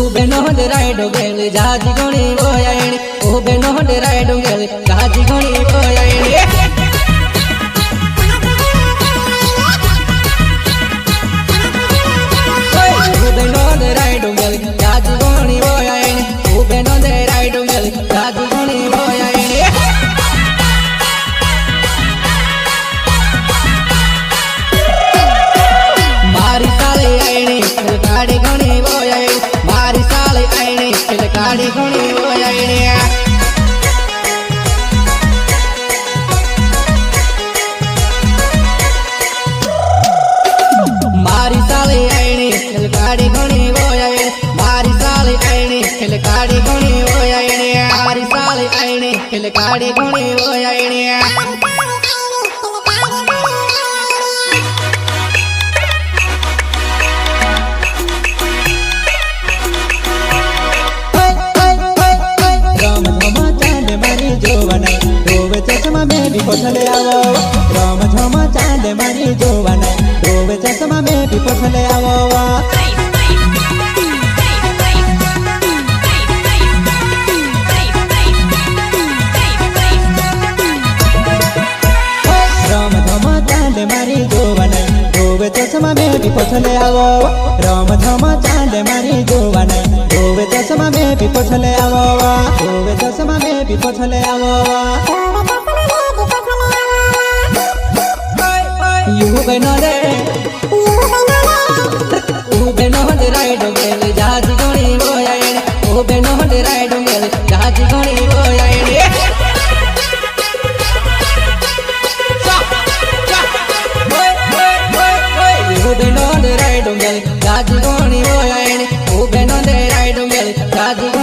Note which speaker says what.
Speaker 1: ube no de raido gel jaji goni boyaini ube no de raido gel jaji goni boyaini ube no de raido gel jaji goni boyaini ube no de raido gel jaji goni boyaini मारी साले आईने गाड़ी घणी बोयाई मारी साले आईने गाड़ी घणी बोयाई मारी साले आईने गाड़ी घणी बोयाई मारी साले आईने गाड़ी घणी बोयाई मारी साले आईने गाड़ी घणी बोयाई चश्मा में भी पोछले आवो राम झमा चांद मारी जोवाना रोवे चश्मा में भी पोछले आवो राम झमा चांद मारी जोवाना रोवे चश्मा में भी पोछले आवो राम झमा चांद मारी जोवाना रोवे चश्मा में भी पोछले आवो रोवे चश्मा में भी पोछले आवो ube no de